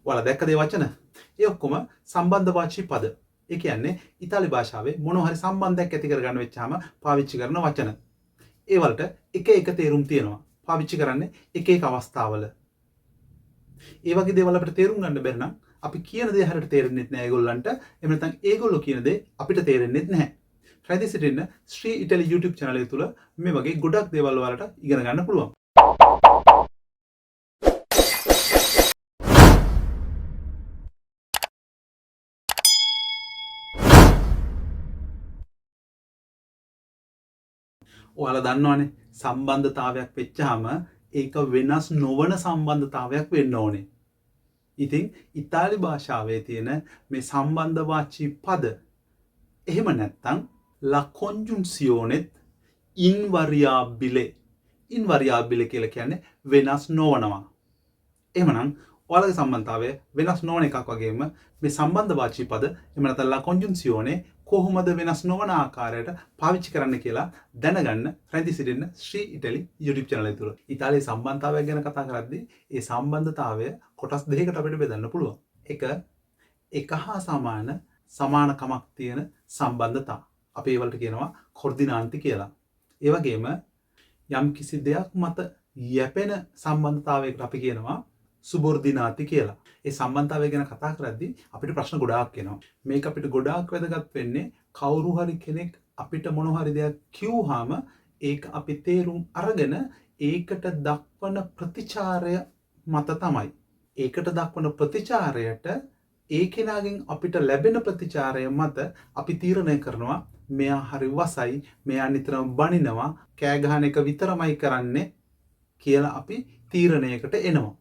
ඔයාලා දැක්කද ඒ වචන? ඒ ඔක්කොම සම්බන්ධ වාචී පද. ඒ කියන්නේ ඉතාලි භාෂාවේ මොනවා හරි සම්බන්ධයක් ඇති කරගන්න වෙච්චාම පාවිච්චි කරන වචන. ඒ වලට එක එක තේරුම් තියෙනවා. පාවිච්චි කරන්නේ එක එක අවස්ථාවල. ඒ වගේ දේවල් අපිට තේරුම් ගන්න බැරි නම් අපි කියන දේ හරියට තේරෙන්නේ නැහැ ඒගොල්ලන්ට. එහෙම නැත්නම් ඒගොල්ලෝ කියන දේ අපිට තේරෙන්නේ නැහැ. රැඳී සිටින්න ශ්‍රී ඉටලි YouTube channel එක තුල මේ වගේ ගොඩක් දේවල් වලට ඉගෙන ගන්න පුළුවන්. ඔයාලා දන්නවනේ සම්බන්ධතාවයක් වෙච්චාම ඒක වෙනස් නොවන සම්බන්ධතාවයක් වෙන්න ඕනේ. ඉතින් ඉතාලි භාෂාවේ තියෙන මේ සම්බන්ධ වාචී පද එහෙම නැත්නම් la congiunzione invariabile කියලා කියන්නේ වෙනස් නොවනවා. එහෙමනම් ඔයාලගේ සම්බන්ධතාවය වෙනස් නොවන එකක් වගේම මේ සම්බන්ධ වාචී පද එහෙම නැත්නම් la congiunzione කොහොමද වෙනස් නොවන ආකාරයට පාවිච්චි කරන්න කියලා දැනගන්න රැඳී සිටින්න ශ්‍රී ඉටලි YouTube channel එක තුල. ඉතාලියේ සම්බන්ධතාවය ගැන කතා කරද්දී ඒ සම්බන්ධතාවය කොටස් දෙකකට අපිට බෙදන්න පුළුවන්. එක හා සමානකමක් තියෙන සම්බන්ධතා. අපි ඒවලට කියනවා කොර්දිනාන්ති කියලා. ඒ වගේම යම් කිසි දෙයක් මත යැපෙන සම්බන්ධතාවයකට අපි කියනවා සුබොර්දිනාති කියලා. ඒ සම්බන්ධතාවය ගැන කතා කරද්දී අපිට ප්‍රශ්න ගොඩාක් එනවා. මේක අපිට ගොඩාක් වැදගත් වෙන්නේ කවුරු හරි කෙනෙක් අපිට මොන හරි දෙයක් කිව්වහම ඒක අපි තේරුම් අරගෙන ඒකට දක්වන ප්‍රතිචාරය මත තමයි. ඒකට දක්වන ප්‍රතිචාරයට ඒ කෙනාගෙන් අපිට ලැබෙන ප්‍රතිචාරය මත අපි තීරණය කරනවා මෙයා හරි වසයි, මෙයා නිතරම බනිනවා, කෑ ගහන එක විතරමයි කරන්නේ කියලා අපි තීරණයකට එනවා.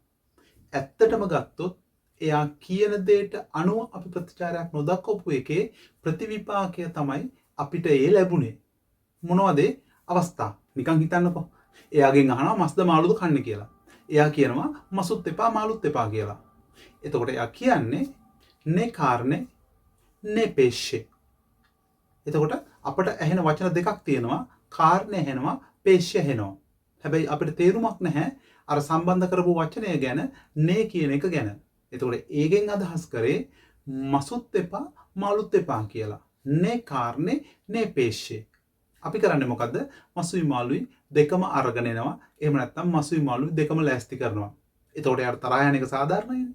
ඇත්තටම ගත්තොත් එයා කියන දෙයට අනුව අපි ප්‍රතිචාරයක් නොදක්වපු එකේ ප්‍රතිවිපාකය තමයි අපිට ඒ ලැබුණේ. මොනවද අවස්ථා? නිකන් හිතන්නකෝ. එයාගෙන් අහනවා මස්ද මාළුද කන්නේ කියලා. එයා කියනවා මසුත් එපා මාළුත් එපා කියලා. එතකොට එයා කියන්නේ නේ කාර්නේ නේ පේෂේ. එතකොට අපට ඇහෙන වචන දෙකක් තියෙනවා. කාර්නේ ඇහෙනවා, පේෂේ ඇහෙනවා. හැබැයි අපිට තේරුමක් නැහැ අර සම්බන්ධ කරපු වචනය ගැන නේ කියන එක ගැන. එතකොට ඒකෙන් අදහස් කරේ මසුත් එපා මාළුත් එපා කියලා. නේ කාර්නේ නේ පේෂේ. අපි කරන්නේ මොකද්ද? මසුයි මාළුයි දෙකම අරගෙන එනවා. එහෙම නැත්නම් මසුයි මාළුයි දෙකම ලෑස්ති කරනවා. එතකොට යාට තරහ යන එක සාධාරණයිනේ.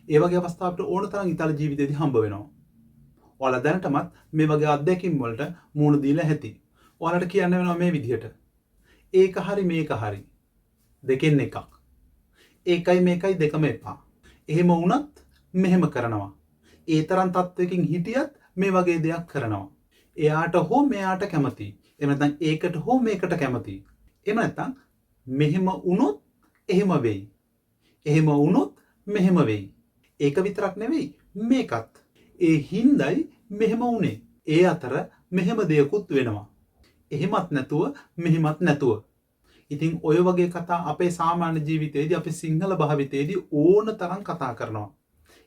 ඒ වගේ අවස්ථා අපිට ඕන තරම් ඉතාලි ජීවිතේදී හම්බ වෙනවා. ඔයාලා දැනටමත් මේ වගේ අත්දැකීම් වලට මුහුණ දීලා ඇති. ඔයාලට කියන්න වෙනවා මේ විදිහට. ඒක හරි මේක හරි. දෙකෙන් එකක්. ඒකයි මේකයි දෙකම එපා. එහෙම වුණත් මෙහෙම කරනවා. ඒ තරම් තත්වයකින් හිටියත් මේ වගේ දෙයක් කරනවා. එයාට හෝ මෙයාට කැමතියි. එහෙම නැත්නම් ඒකට හෝ මේකට කැමතියි. එහෙම නැත්නම් මෙහෙම වුණොත් එහෙම වෙයි. එහෙම වුණොත් මෙහෙම වෙයි. ඒක විතරක් නෙවෙයි මේකත්. ඒ හින්දයි මෙහෙම වුනේ. ඒ අතර මෙහෙම දෙයක්ුත් වෙනවා. එහෙමත් නැතුව මෙහෙමත් නැතුව. ඉතින් ඔය වගේ කතා අපේ සාමාන්‍ය ජීවිතේදී අපි සිංහල භාවිතයේදී ඕන තරම් කතා කරනවා.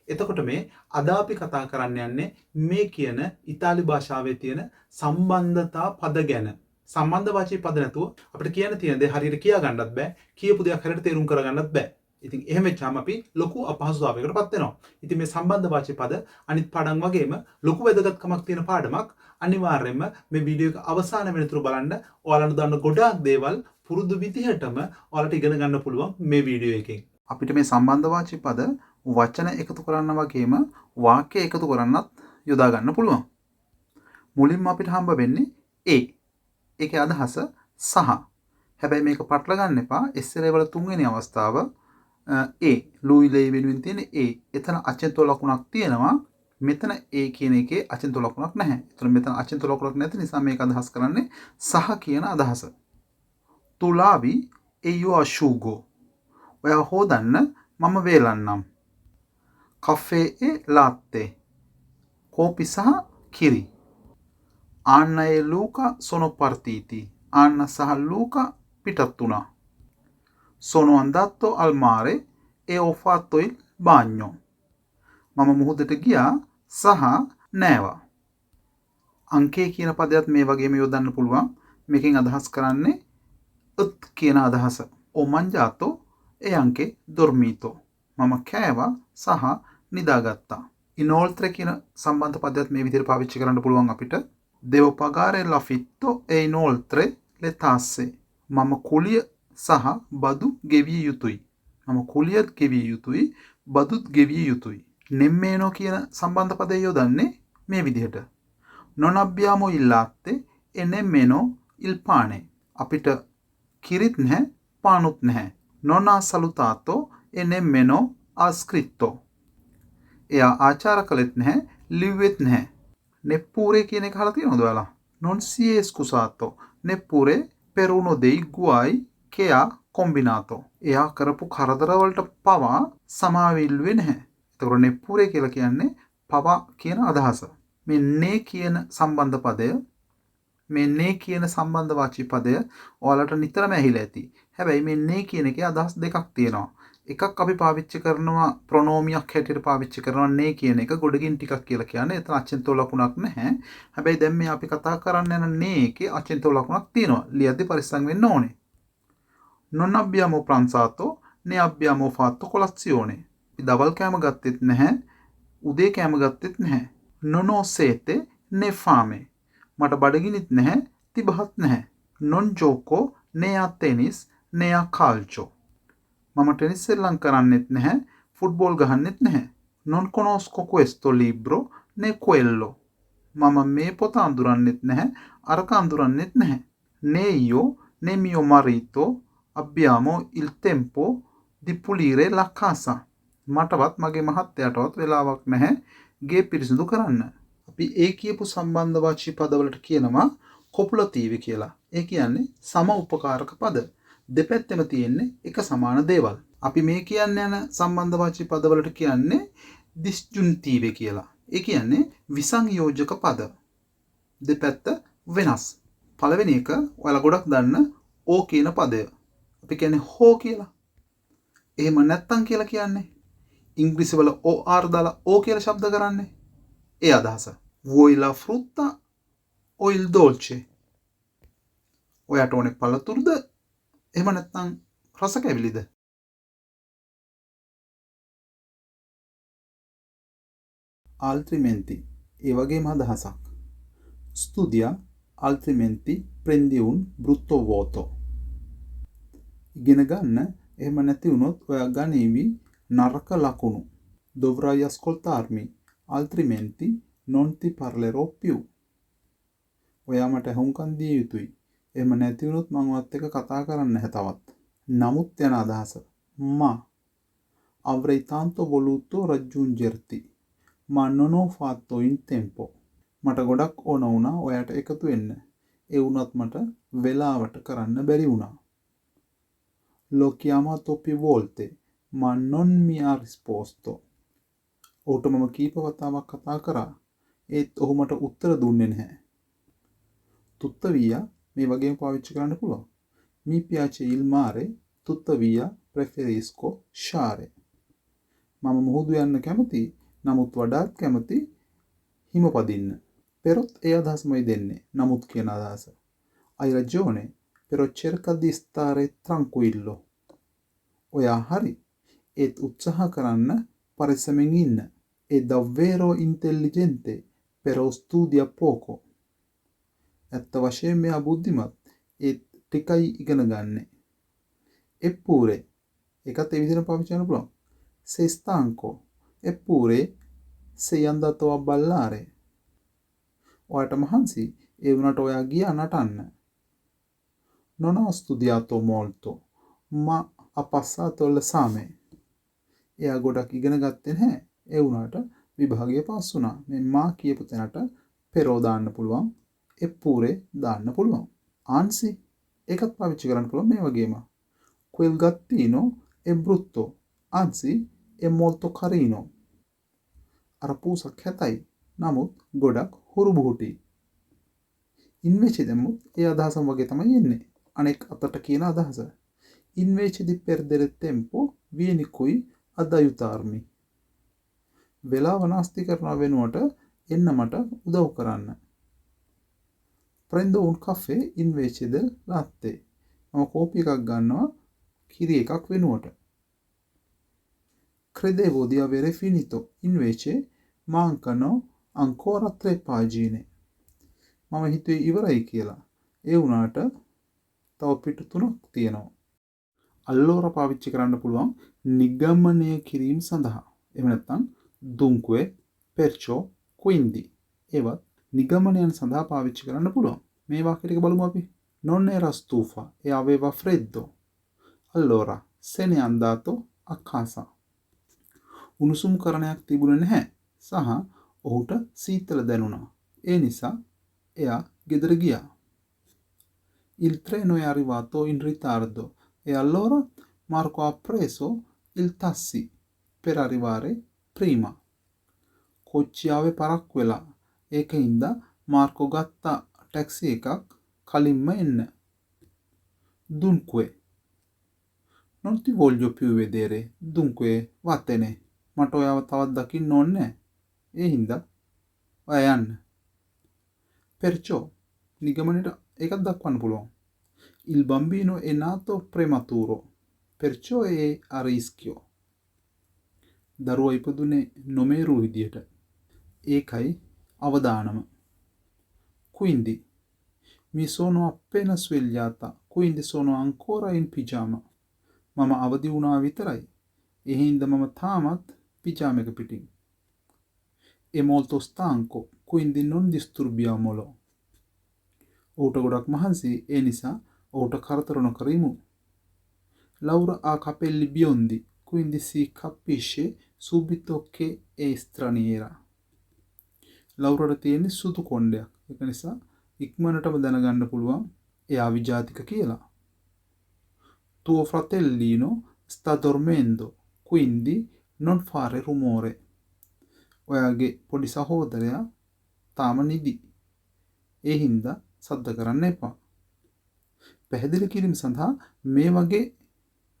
එතකොට මේ අද අපි කතා කරන්න යන්නේ මේ කියන ඉතාලි භාෂාවේ තියෙන සම්බන්ධතා පද ගැන. සම්බන්ධ වාචී පද නැතුව අපිට කියන්න තියෙන දේ හරියට කියා ගන්නත් බෑ. කියපු දෙයක් හරියට තේරුම් කරගන්නත් බෑ. ඉතින් එහෙම වෙච්චාම අපි ලොකු අපහසුතාවයකටපත් වෙනවා. ඉතින් මේ සම්බන්ධ වාචී පද අනිත් පාඩම් වගේම ලොකු වැදගත්කමක් තියෙන පාඩමක්. අනිවාර්යයෙන්ම මේ වීඩියෝ එක අවසාන වෙනතුරු බලන්න. ඔයාලට දාන්න ගොඩාක් දේවල් පුරුදු විදිහටම ඔයාලට ඉගෙන ගන්න පුළුවන් මේ වීඩියෝ එකෙන්. අපිට මේ සම්බන්ධ වාචී පද වචන එකතු කරන්න වගේම වාක්‍ය එකතු කරන්නත් යොදා ගන්න පුළුවන්. මුලින්ම අපිට හම්බ වෙන්නේ ඒ. ඒකේ අදහස සහ. හැබැයි මේක පටල ගන්න එපා. එස්සරේ වල තුන්වෙනි අවස්ථාව ඒ ලුයිලේ වෙනුවෙන් තියෙන ඒ. එතන අචෙන්තෝ ලකුණක් තියෙනවා. මෙතන ඒ කියන එකේ අචෙන්තෝ ලකුණක් නැහැ. එතන මෙතන අචෙන්තෝ ලකුණක් නැති නිසා මේක අදහස් කරන්නේ සහ කියන අදහස. තුලාවි එයෝ අෂූගෝ. ඔයා හොදන්න මම වේලන්නම්. කෆේ ඒ ලාත්තේ. කෝපි සහ කිරි. ආන්න ඒ ලූකා සොනෝ පාර්ටීටි. ආන්න සහ ලූකා පිටත් වුණා. sono andato al mare e ho fatto il bagno. මම මුහුදට ගියා සහ නෑවා. අංකේ කියන පදයක් මේ වගේම යොදන්න පුළුවන්. මේකෙන් අදහස් කරන්නේ උත් කියන අදහස. ho mangiato e anche dormito. මම කෑවා සහ නිදාගත්තා. inoltre කියන සම්බන්ධ පදයක් මේ විදිහට පාවිච්චි කරන්න පුළුවන් අපිට. devo pagare l'affitto e inoltre le tasse. මම කුලිය සහ බදු ගෙවිය යුතුයි. මම කුලියත් ගෙවිය යුතුයි, බදුත් ගෙවිය යුතුයි. nemmeno කියන සම්බන්ධ පදය යොදන්නේ මේ විදිහට. non abbiamo il latte e nemmeno il pane. අපිට කිරිත් නැහැ, පානුත් නැහැ. non ha salutato e nemmeno ha scritto. එයා ආචාර කළෙත් නැහැ, ලිව්වෙත් නැහැ. neppure කියන එක අහලා තියෙනවද ඔයාලා? non si è scusato neppure per uno dei guai che ha combinato. එයා කරපු කරදර වලට පවා සමාව ඉල්ලුවේ නැහැ. එතකොට neppure කියලා කියන්නේ පවා කියන අදහස. මේ නේ කියන සම්බන්ධ පදය, මේ නේ කියන සම්බන්ධ වාචී පදය ඔයාලට නිතරම ඇහිලා ඇති. හැබැයි මේ නේ කියන එකේ අදහස් දෙකක් තියෙනවා. එකක් අපි පාවිච්චි කරනවා ප්‍රොනෝමියක් හැටියට පාවිච්චි කරනවා නේ කියන එක ගොඩකින් ටිකක් කියලා කියන්නේ. එතන අචෙන්තෝ ලකුණක් නැහැ. හැබැයි දැන් මේ අපි කතා කරන්න යන නේ එකේ අචෙන්තෝ ලකුණක් තියෙනවා. ලියද්දි පරිස්සම් වෙන්න ඕනේ. non abbiamo pranzato ne abbiamo fatto colazione. අපි දවල් කෑම ගත්තෙත් නැහැ, උදේ කෑම ගත්තෙත් නැහැ. non ho sete ne fame. මට බඩගිනිත් නැහැ, තිබහත් නැහැ. non gioco ne a tennis ne a calcio. මම ටෙනිස් සෙල්ලම් කරන්නෙත් නැහැ, ෆුට්බෝල් ගහන්නෙත් නැහැ. non conosco questo libro ne quello. මම මේ පොත අඳුරන්නෙත් නැහැ, අරක අඳුරන්නෙත් නැහැ. né io né mio marito abbiamo il tempo di pulire la casa. මටවත් මගේ මහත්තයාටවත් වෙලාවක් නැහැ ගේ පිරිසිදු කරන්න. අපි ඒ කියපු සම්බන්ධ වාචී පදවලට කියනවා කොපුලතීව කියලා. ඒ කියන්නේ සම උපකාරක පද. දෙපැත්තෙම තියෙන්නේ එක සමාන දේවල්. අපි මේ කියන්න යන සම්බන්ධ වාචී පදවලට කියන්නේ disjuntive කියලා. ඒ කියන්නේ විසංයෝජක පද. දෙපැත්ත වෙනස්. පළවෙනි එක ඔයාලා ගොඩක් දන්න ඕ කියන පදය. අපි කියන්නේ හෝ කියලා. එහෙම නැත්තම් කියලා කියන්නේ ඉංග්‍රීසි වල OR දාලා ඕ කියලා ශබ්ද කරන්නේ. ඒ අදහස. Vuoi la frutta o il dolce? ඔයාට ඕනේ පළතුරුද? එහෙම නැත්නම් රස කැවිලිද? altrimenti ඒ වගේම අදහසක්. studia altrimenti prendi un brutto voto. ඉගෙන ගන්න, එහෙම නැති වුණොත් ඔයා ගනීවි නරක ලකුණු. dovrai ascoltarmi altrimenti non ti parlerò più. ඔයා මට හුම්කන් දිය යුතුයි. එහෙම නැති වුණොත් මම ඔයත් එක්ක කතා කරන්නේ නැහැ තවත්. නමුත් යන අදහස. ma avrei tanto voluto raggiungerti ma non ho fatto in tempo. මට ගොඩක් ඕන වුණා ඔයාට එකතු වෙන්න. ඒ වුණත් මට වෙලාවට කරන්න බැරි වුණා. L'ho chiamato più volte ma non mi ha risposto. ඔහුට මම කීප වතාවක් කතා කරා. ඒත් ඔහු මට උත්තර දුන්නේ නැහැ. tuttavia මේ වගේම පාවිච්චි කරන්න පුළුවන්. Mi piace il mare, tuttavia preferisco sciare. මම මුහුදු යන්න කැමතියි, නමුත් වඩාත් කැමති හිම පදින්න. පෙරොත් ඒ අදහසමයි දෙන්නේ. නමුත් කියන අදහස. Hai ragione, però cerca di stare tranquillo. ඔයා හරි. ඒත් උත්සාහ කරන්න පරිස්සමෙන් ඉන්න. È davvero intelligente, però studia poco. ඇත්ත වශයෙන් මෙයා බුද්ධිමත්, ඒත් ටිකයි ඉගෙන ගන්නෙ. Eppure ඒකත් ඒ විදිහට පාවිච්චි කරන්න පුළුවන්. Sei stanco, eppure sei andato a ballare. ඔයාට මහන්සි, ඒ වුණාට ඔයා ගියා නටන්න. Non ho studiato molto, ma ha passato l'esame. එයා ගොඩක් ඉගෙන ගත්තේ නැහැ. ඒ වුණාට විභාගය පාස් වුණා. මේ මා කියපු තැනට පෙරෝ දාන්න පුළුවන්. eppure දාන්න පුළුවන්. anzi ඒකත් පාවිච්චි කරන්න පුළුවන් මේ වගේම. quel gattino è brutto, anzi è molto carino. අර පූසක් හැතයි, නමුත් ගොඩක් හුරු බුහුටි. invece දැම්මොත් ඒ අදහසම වගේ තමයි එන්නේ. අනෙක් අතට කියන අදහස. invece di perdere tempo vieni qui ad aiutarmi. වෙලාව නාස්ති කරන වෙනුවට එන්න මට උදව් කරන්න. Prendo un caffè invece del latte. මම කෝපි එකක් ගන්නවා කිරි එකක් වෙනුවට. Credevo di avere finito, invece mancano ancora 3 pagine. මම හිතුවේ ඉවරයි කියලා. ඒ වුණාට තව පිටු 3ක් තියෙනවා. allora පාවිච්චි කරන්න පුළුවන් නිගමනය කිරීම සඳහා. එහෙම නැත්නම් dunque, perciò, quindi. ඒවත් නිගමනයන් සඳහා පාවිච්චි කරන්න පුළුවන්. මේ වාක්‍ය ටික බලමු අපි. Non era stufa e aveva freddo. Allora, se n'è andato a casa. උණුසුම් කරණයක් තිබුණේ නැහැ. සහ ඔහුට සීතල දැනුණා. ඒ නිසා එයා ගෙදර ගියා. Il treno è arrivato in ritardo e allora Marco ha preso il taxi per arrivare prima. කොච්චි ආවේ පරක්කු වෙලා. ඒකින්ද මාර්කෝ ගත්ත ටැක්සි එකක් කලින්ම එන්න. Dunque, non ti voglio più vedere. Dunque, vattene. මට ඔයාව තවත් දකින්න ඕනේ නැහැ. ඒ හින්දා ඔයා යන්න. Perciò, නිගමනයට ඒකත් දක්වන්න පුළුවන්. Il bambino è nato prematuro, perciò è a rischio. දරුවා ඉපදුනේ නොමේරු විදියට. ඒකයි අවදානම. Quindi, mi sono appena svegliata, quindi sono ancora in pigiama. මම අවදි වුණා විතරයි. ඒ හින්දා මම තාමත් පිජාම එක පිටින්. È molto stanco, quindi non disturbiamolo. ඔහුට ගොඩක් මහන්සි, ඒ නිසා ඔහුට කරදර නොකරමු. Laura ha capelli biondi, quindi si capisce subito che è straniera. ලවුරට තියෙන්නේ සුදු කොණ්ඩයක්. ඒක නිසා ඉක්මනටම දැනගන්න පුළුවන් එයා විජාතික කියලා. Tuo fratellino sta dormendo, quindi non fare rumore. ඔයාගේ පොඩි සහෝදරයා තාම නිදි. ඒ හින්දා සද්ද කරන්න එපා. පැහැදිලි කිරීම සඳහා මේ වගේ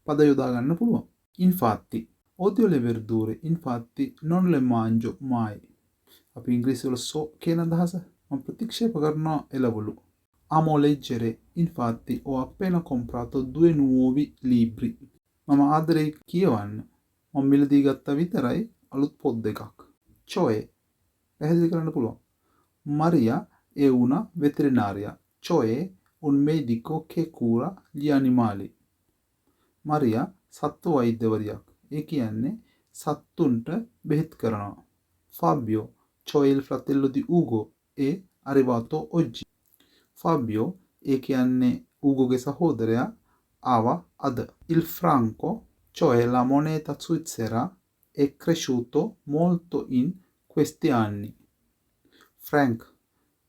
පද යොදා ගන්න පුළුවන්. Infatti, odio le verdure, infatti non le mangio mai. අපි ඉංග්‍රීසි වල so කියන අදහස මම ප්‍රතික්ෂේප කරනවා එළවලු. Amo leggere, infatti ho appena comprato 2 nuovi libri. මම ආදරේ කියවන්න. මම මිලදී ගත්ත විතරයි අලුත් පොත් දෙකක්. Cioè, පැහැදිලි කරන්න පුළුවන්. Maria è una veterinaria, cioè un medico che cura gli animali. Maria සත්තු වෛද්‍යවරියක්. ඒ කියන්නේ සත්තුන්ට බෙහෙත් කරනවා. Fabio, cioè il fratello di Ugo, è arrivato oggi. Fabio, ඒ කියන්නේ Ugoගේ සහෝදරයා ආවා අද. Il franco, cioè la moneta svizzera, è cresciuto molto in questi anni. Frank,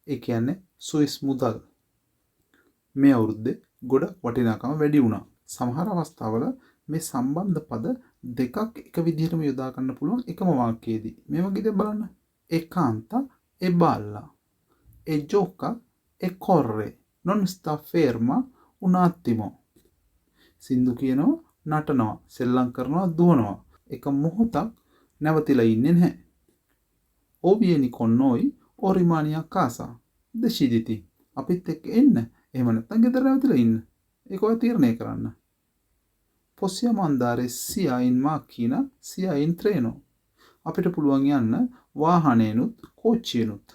ඒ කියන්නේ ස්විස් මුදල්. මේ අවුරුද්දේ ගොඩක් වටිනාකම වැඩි වුණා. සමහර අවස්ථාවල මේ සම්බන්ධ පද දෙකක් එක විදිහටම යොදා ගන්න පුළුවන් එකම වාක්‍යයේදී. මේ වගේ දේ බලන්න. E canta e balla. E gioca e corre. Non sta ferma un attimo. සින්දු කියනවා, නටනවා, සෙල්ලම් කරනවා, දුවනවා. එක මොහොතක් නැවතිලා ඉන්නේ නැහැ. O vieni con noi o rimani a casa. Deciditi. අපිත් එක්ක එන්න. එහෙම නැත්නම් ගෙදර නැවතිලා ඉන්න. ඒක ඔය තීරණය කරන්න. Possiamo andare sia in macchina sia in treno. අපිට පුළුවන් යන්න වාහනේනුත් කෝච්චියෙනුත්.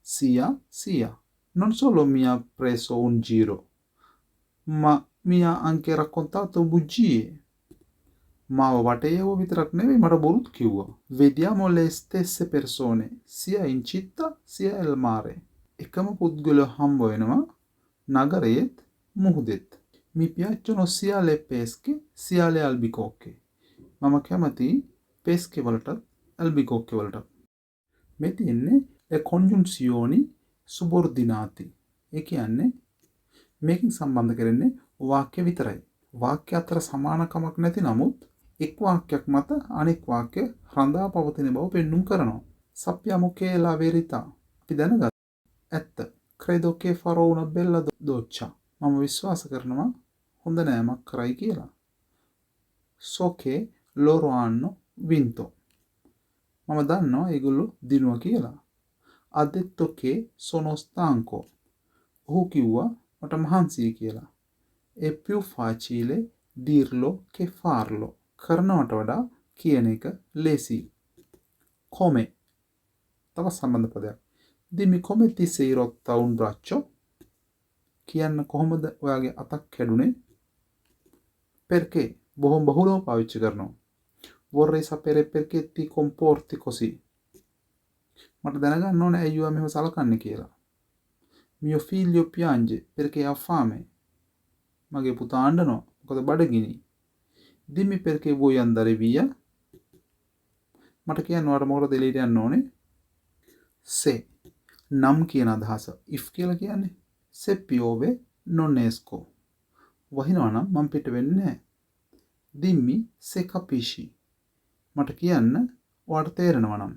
Sia. Non solo mi ha preso un giro, ma mi ha anche raccontato bugie. මාව වටේව විතරක් නෙවෙයි මට බොරුත් කිව්වා. Vediamo le stesse persone sia in città sia al mare. එකම පුද්ගලයෝ හම්බ වෙනවා නගරයේත් මුහුදෙත්. Mi piacciono sia le pesche sia le albicocche. මම කැමති pesche වලටත් albicocche වලටත්. මේ තියෙන්නේ le congiunzioni subordinati. ඒ කියන්නේ මේකෙන් සම්බන්ධ කරන්නේ වාක්‍ය විතරයි. වාක්‍ය අතර සමානකමක් නැති නමුත් එක් වාක්‍යයක් මත අනෙක් වාක්‍ය රඳා පවතින බව පෙන්눔 කරනවා. Sappiamo che è la verità. අපි දැනගත්තා. ඇත්ත. Credo che farò una bella doccia. මම විශ්වාස කරනවා හොඳ නෑමක් කරයි කියලා. So che loro hanno vinto. මම දන්නවා ඒගොල්ලෝ දිනුවා කියලා. Ha detto che sono stanco. ඔහු කිව්වා මට මහන්සියි කියලා. È più facile dirlo che farlo. කරනවට වඩා කියන එක ලේසි. come තව සම්බන්ධ පදයක්. dimmi come ti sei rotta un braccio කියන්න කොහොමද ඔයාගේ අතක් කැඩුනේ? perché බොහොම බහුලව පාවිච්චි කරනවා. vorrei sapere perché ti comporti così. මට දැනගන්න ඕනේ ඇයි ඔයා මෙහෙම සලකන්නේ කියලා. mio figlio piange perché ha fame. මගේ පුතා අඬනවා මොකද බඩගිනි. dimmi perché vuoi andare via. මට කියන්න ඔයාට මොකටද එළියට යන්න ඕනේ? se නම් කියන අදහස if කියලා කියන්නේ. se piove non esco. වහිනවා නම් මම පිට වෙන්නේ නැහැ. dimmi se capisci. මට කියන්න ඔයාට තේරෙනවා නම්.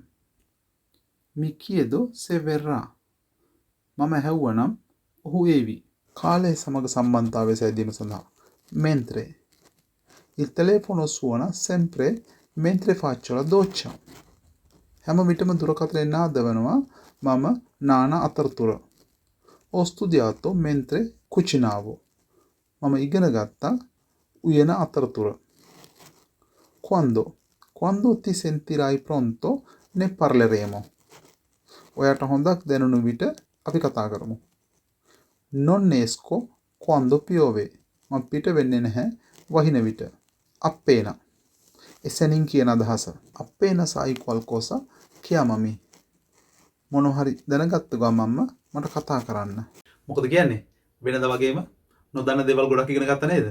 mi chiedo se verrà. මම ඇහුවා නම් ඔහු ඒවි. කාලය සමග සම්බන්ධතාවය සැදීම සඳහා mentre il telefono suona sempre mentre faccio la doccia. හැම විටම දුරකථනය නාදවනවා මම නාන අතරතුර. ho studiato mentre cucinavo. මම ඉගෙන ගත්තා උයන අතරතුර. quando ti sentirai pronto ne parleremo. ඔයාට හොඳක් දැනුණු විට අපි කතා කරමු. non esco quando piove. මම පිට වෙන්නේ නැහැ වහින විට. appena එසැනින් කියන අදහස. appena sai qualcosa chiamami. මොනවා හරි දැනගත්ත ගමන්ම මට කතා කරන්න. මොකද කියන්නේ? වෙනද වගේම නොදන්න දේවල් ගොඩක් ඉගෙන ගත්තා නේද?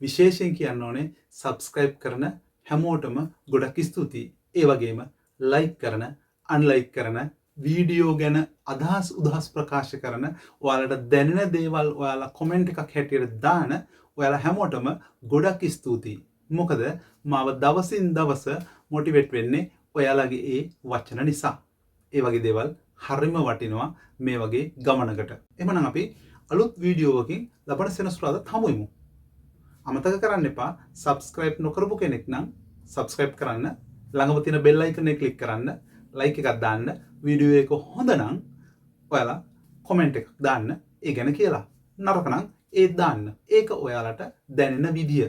විශේෂයෙන් කියන්න ඕනේ subscribe කරන හැමෝටම ගොඩක් ස්තුතියි. ඒ වගේම like කරන, unlike කරන, වීඩියෝ ගැන අදහස් උදහස් ප්‍රකාශ කරන, ඔයාලට දැනෙන දේවල් ඔයාලා comment එකක් හැටියට දාන ඔයාලා හැමෝටම ගොඩක් ස්තුතියි. මොකද මාව දවසින් දවස මොටිවේට් වෙන්නේ ඔයාලගේ ඒ වචන නිසා. ඒ වගේ දේවල් හරිම වටිනවා මේ වගේ ගමනකට. එහෙනම් අපි අලුත් වීඩියෝවකින් ලබන සෙනසුරාදා හමුවෙමු. අමතක කරන්න එපා subscribe නොකරපු කෙනෙක් නම් subscribe කරන්න, ළඟම තියෙන bell icon එක click කරන්න, like එකක් දාන්න, වීඩියෝ එක හොඳ නම් ඔයාලා comment එකක් දාන්න ඒ ගැන කියලා. නරක නම් ඒත් දාන්න. ඒක ඔයාලට දැනෙන විදිය.